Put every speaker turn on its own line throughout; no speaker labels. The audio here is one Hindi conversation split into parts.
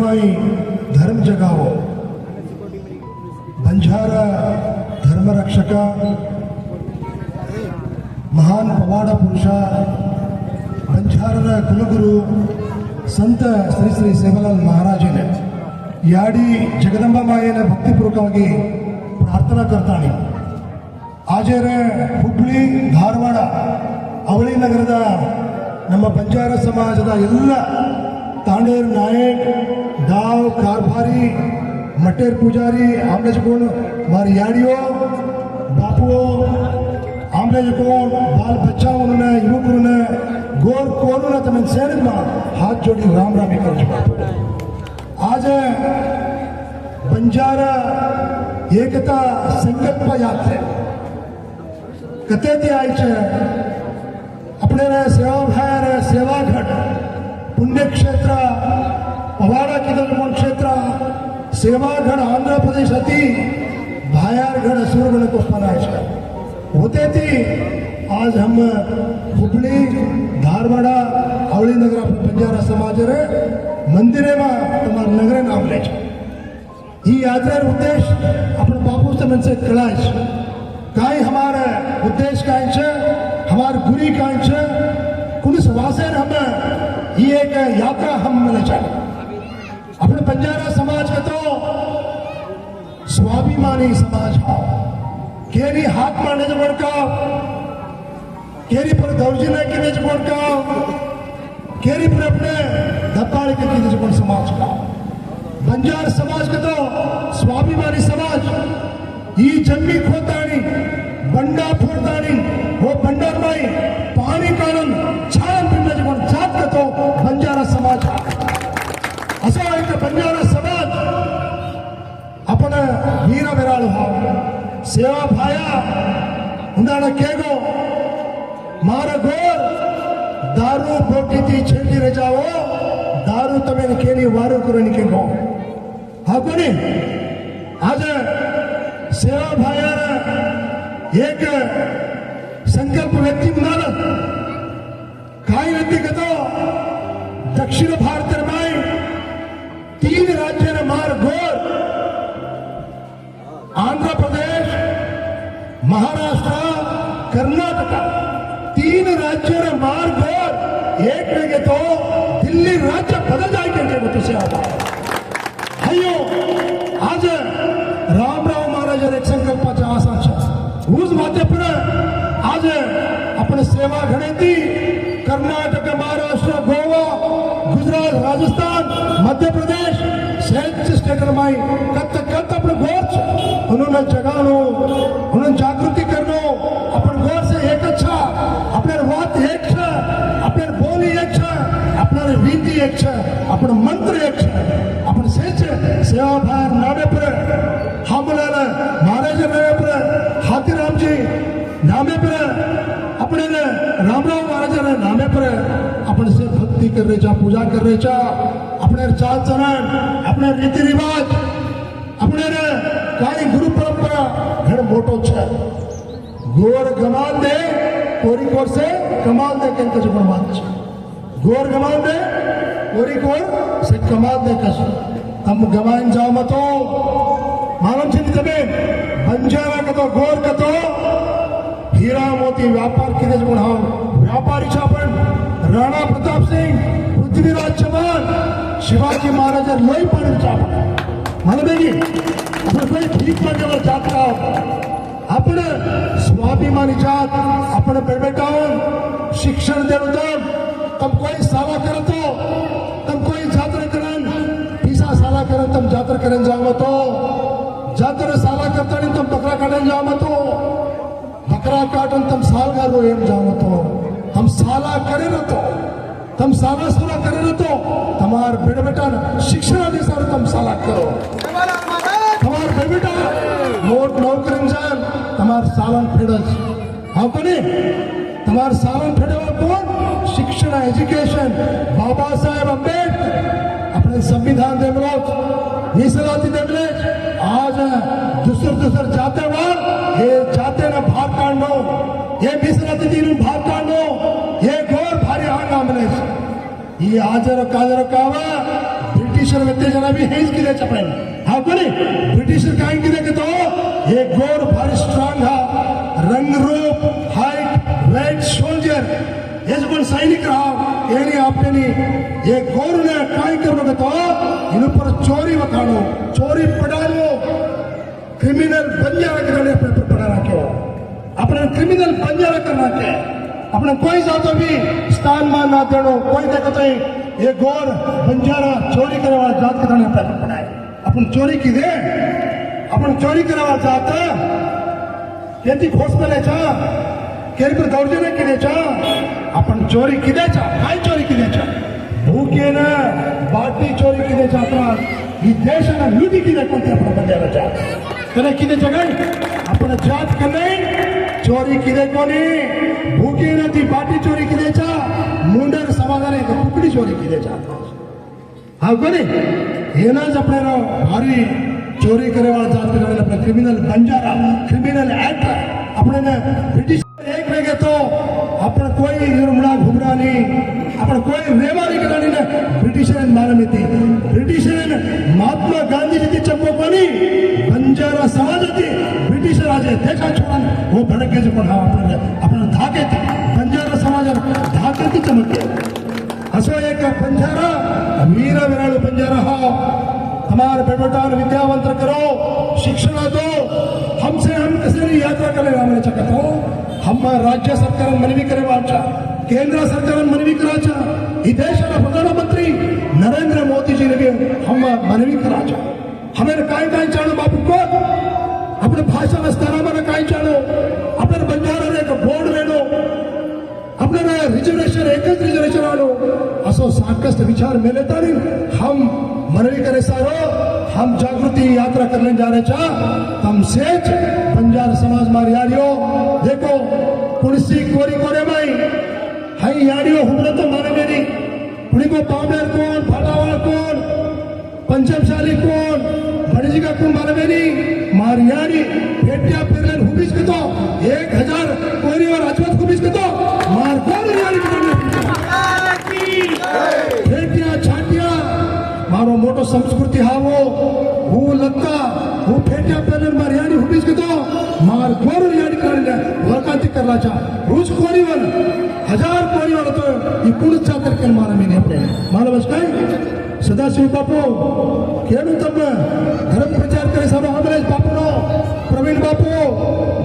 माई धर्म जगावो बंजारा धर्मरक्षक महान पवाड पुरुष बंजारा कुलगुरु संत श्री श्री सेवालाल महाराजने याडी जगदंबा मायेने भक्तिपूर्वकವಾಗಿ प्रार्थना करतानी आज ಹುಬ್ಬಳ್ಳಿ ಧಾರವಾಡ ಅವಳಿ ನಗರದ ನಮ್ಮ ಬಂಜಾರ ಸಮಾಜದ ಎಲ್ಲ ತಾಂಡೇರ್ ನಾಯಕ್ दाव कारभारी मटेर पुजारी आमने कोण मारी याडियो बापुओ आमने कोण बाल बच्चाओं ने युवकों ने गोर कोरों ने तमें सेनित में हाथ जोड़ी राम राम कर चुका आज बंजारा एकता संकल्प यात्रा कते ती आई छे अपने सेवा भायर सेवा घट पुण्यक्षेत्र पवाड़ा किदलकोट क्षेत्र सेवागढ़ आंध्र प्रदेश अति भायारगढ़ सूरगढ़ को बनाए होते थी आज हम हुबली धारवाड़ा अवली नगर बंजारा समाज रे मंदिर में तुम्हारे नगर नाम ले ये यात्रा उद्देश्य अपने बापू से मन से कलाश काई हमारे उद्देश्य का हमारे गुरी का कुछ वासन हम ये एक यात्रा हम मिले चाहिए अपने बंजारा समाज का तो स्वाभिमानी समाज है केरी हाथ मारने जो बड़का केरी पर दौर्जन्य के जो बड़का केरी पर अपने धप्पाड़े के जो बड़ समाज का बंजार समाज का तो स्वाभिमानी समाज ये जन्मी खोतानी बंडा फोड़तानी वो बंडर माई पानी कानून छान पिंड जो बड़ जात का तो बंजारा समाज असा एक बंजारा समाज आपण वीर विराळू हा सेवा भाया उंदाण केगो मार गोर दारू बोटी थी छेड़ी रे जाओ दारू तमें केली वारो करनी केगो हा कोणी आज सेवा भाया एक संकल्प व्यक्ती म्हणाल काय व्यक्ती कतो दक्षिण भारत में 3 राज्य ने मार गोर आंध्र प्रदेश महाराष्ट्र कर्नाटक 3 राज्य ने मार गोर एक में तो दिल्ली राज्य बदल जाएंगे तो से आता अयो आज रामराव महाराज एक संकल्पाचा आशा उस बाते पर आज अपने सेवा घड़ी थी कर्नाटक महाराष्ट्र गोवा गुजरात राजस्थान मध्य प्रदेश स्टेट माई कत कत अपने गोर उन्होंने जगानो उन्होंने जागृति करनो अपन गोर से एक अच्छा अपने बात एक है अपने बोली एक है अपने रीति एक है अपने मंत्र एक है अपने सेवा भार नामे पर हमला महाराज नामे पर हाथीराम जी नामे पर अपने रामराव महाराज नामे पर अपने से भक्ति कर रहे पूजा कर रहे अपने चाल चरण अपने रीति रिवाज अपने काई गुरु परंपरा घर मोटो छे गोर गमाल दे कोरिकोर से कमाल दे के जो बात छे गोर गमाल दे कोरिकोर से कमाल दे कस हम गवाइन जाओ मतो मालूम छे तबे बंजारा का तो गोर का तो हीरा मोती व्यापार के जो हां व्यापारी छापन राणा प्रताप सिंह पृथ्वीराज चौहान शिवाजी महाराज लोई पण छापन मालूमेगी आपण कोई ठीक मार्गावर जात का आपण स्वाभिमानी जात आपण बेटाऊन शिक्षण देतो तम कोई साला करतो तम कोई जात्रा करन पिसा साला करन तम जात्रा करन जावो तो जात्रा साला करतानी तम बकरा काढन जावो तो बकरा काढन तम सालगारो एम जावो तो तम साला करे न तो तम साला सुना करे न तो तमार बेटा शिक्षण अनुसार तम साला करो तमार बेटा मोट नौकरी जान तमार सालन फेडस हाउ कोणी तमार सालन फेडवर कोण शिक्षण एज्युकेशन बाबा साहेब आंबेडकर अपने संविधान देवलो मीಸಲಾತಿ देवले आज दुसर जाते वार हे जाते ना भाग काढणो हे मीಸಲಾತಿ दिन भाग काढणो हे गोर भारी हा नामले ये आजर काजर कावा ब्रिटिश ब्रिटिशर व्यक्ती जरा बी हेच कित्याच्या पळय हा कोणी ब्रिटिशर काय कितें घेतो हे गोर भारी स्ट्रॉंग हा रंगरूप हाईट रेड सोल्जर हे जो कोण सैनिक राहा एनी आपल्यानी ये गोर ने काय करनो घेतो इन पर चोरी वखाणो चोरी पडालो क्रिमिनल बंजारा करने पेपर पड़ा रखो अपने क्रिमिनल बंजारा करना के अपने कोई जातो भी स्थान मान ना देनो कोई देखते ये गोर बंजारा चोरी करने वाला जात करने पेपर पड़ा है अपन चोरी की दे अपन चोरी करने वाला जात केती खोस पेले चा केरी पर दौर्जन्य की दे चा अपन चोरी की दे चा काय चोरी की दे चा भूखे ना बाटी चोरी की दे चा अपना ही देशाला लुटी की दे कोणते आपण बंजारा जात कने किदे जगन आपण जात कने चोरी किदे कोणी भूकी नदी बाटी चोरी किदेचा मुंडर समाजाने कुकडी चोरी किदेचा हा कोणी हेनाच आपल्याला भारी चोरी करे वाला जात करणे आपला क्रिमिनल बंजारा क्रिमिनल ऍक्ट आपण ब्रिटिश एक में घेतो आपण कोई निर्मळा घुमरा नाही आपण कोई रेवारी करणी ना ब्रिटिशरन मानमिती ब्रिटिशरन महात्मा गांधीजी चंपोपणी बंजारा समाजाची ब्रिटिश राजे देशा छोडून वो भडकेचे पण हा आपण धाके बंजारा समाजाला धाके चमकते असो एक बंजारा वीर विराळू बंजारा हा हमारे बेटोटान विद्यावंत करो शिक्षण दो हमसे हम कसे यात्रा करे रामने चकतो हम राज्य सरकार मनवी करे वाचा केंद्र सरकार मनवी कराचा ही देशाला प्रधानमंत्री नरेंद्र मोदी जी ने हम मनवी कराचा हमें काय काय चाणो बापू को अपने भाषा स्तरावर काय चाणो अपने बंजारा ने एक बोर्ड वेणो अपने रिजर्वेशन एकच रिजर्वेशन आलो असो साकष्ट विचार मेले तरी हम मनवी करे सारो हम जागृति यात्रा करने जा रहे चा हम सेच बंजार समाज मार यारियो देखो कुर्सी कोरी कोरे माई हाई यारियो हुमरा तो माने मेरी पुणी को पावडर कौन फाटावाल कौन पंचमशाली कौन भणजी का कौन माने मेरी मार यारी भेटिया पेरलन हुबीस के तो 1000 कोरी और अजवत हुबीस के तो मार कौन यारी भेटिया छाटिया मारो मोटो संस्कृति हावो हूँ लक्का हूँ फेटिया पेलन मार यानी हुबीस के तो मार गोर यानी करने वकाती करला चा रोज कोरी वन 1000 कोरी वाला तो ये पुलिस चाकर कर मारा मैंने अपने मारा बस काय सदाशिव बापू केनु तब धर्म प्रचार करे सब आमरेज बापू नो प्रवीण बापू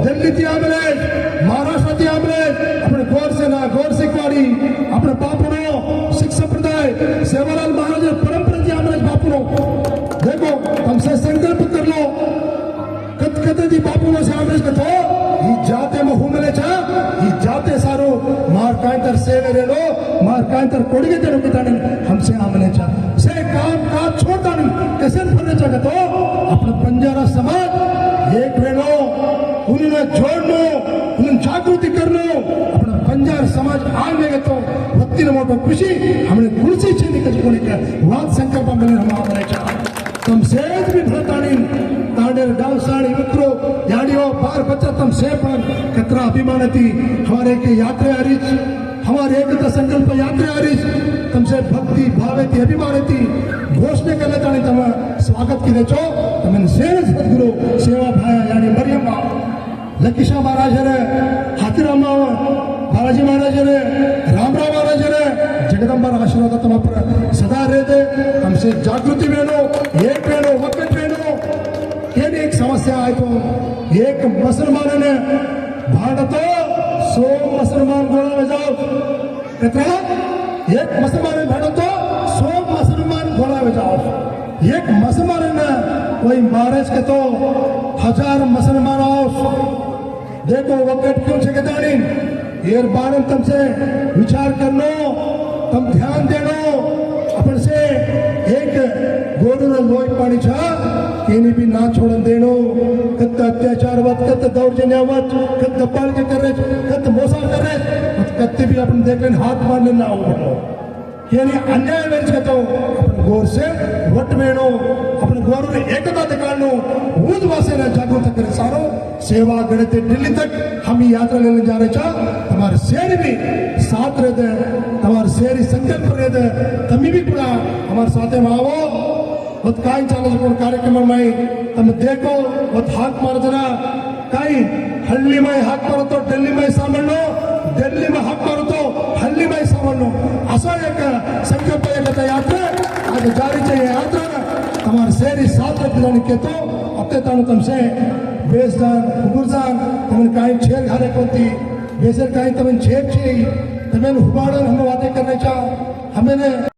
दिल्ली ती आमरेज महाराष्ट्र ती आमरेज अपने गौर से ना गौर सिखवाड़ी अपने बापू नो सिख संप्रदाय सेवालाल महाराज परंपरा ती आमरेज बापू नो देखो हमसे संकल्प कर लो कत दी बापू नो से आमरेज कतो ही जाते में हुमले चा ही जाते सारो मार कांतर सेवे रे लो मार कांतर कोडिगे तेरो किताने हमसे आमले चा से काम काज छोड़ता नहीं कैसे फरने चा कतो अपना बंजारा समाज एक वेनो उन्हें जोड़नो उन्हें जागृति करनो अपना बंजार समाज आगे गए तो वक्ति ने मोटो खुशी हमने कुर्सी छीनी कजकोने का वाद संकल्प में हम आमले चा तम सेज भी भरतानी तांडेर डावसाणी मित्रो याडियो बार बच्चा तम से पण कतरा अभिमान थी हमारे के यात्रा आरिज हमारे एकता संकल्प यात्रा आरिज तुमसे भक्ति भावे थी अभिमान थी घोषणा करने तानी तम स्वागत की देचो तमन सेन सद्गुरु सेवा भाया यानी मरियम लकीशा महाराज ने हाथीराम बालाजी महाराज ने रामराव महाराज ने जगदंबा आशीर्वाद तम पर सदा रहते हमसे जागृति वेणो एक वेणो वक्त वेणो केली एक समस्या आहे तो एक मुसलमानाने भांडतो 100 मुसलमान गोळा जाओ कतरा एक मुसलमान भांडतो 100 मुसलमान गोळा जाओ एक मुसलमान ने कोई महाराज के तो 1000 मुसलमान आओ देखो वक्त क्यों से कहतानी ये बारन तुमसे विचार करनो तुम ध्यान देनो अपन से एक गोरू लोई पाणी छा केनी भी ना छोड़न देनो कत अत्याचारवत कत दौर्जन्यवत कत पालके करे कत मोसा करे कत्ते भी अपन देखन हाथ मारने ना उठो केनी अन्याय वेच कतो अपन गोर से वट वेणो अपन गोरू ने एकता दिखानो ऊद वासे ने जागृत करे सारो सेवा गणते दिल्ली तक हम यात्रा लेने जा रहे चा हमारे शेर भी साथ रहते हमारे शेर संकल्प रहते तमी भी पूरा हमारे साथे में आओ तानाचा कोण कार्यक्रम माई तम देखो वत हाक मारजना काही हल्ली माई हाक मारतो दिल्ली माई सामनो दिल्ली में हाक मारतो हल्ली माई सामनो असा एक संकल्प एकता यात्रा आज जारी चाहिए यात्रा हमारे शहरी साथ रखने के तो अपने तानु तुमसे बेसदार हुकुरजान तमन काही छेर घाले कोणती बेसर काही तमन छेप छी तमन हुबाडन हम बातें करने चा हमें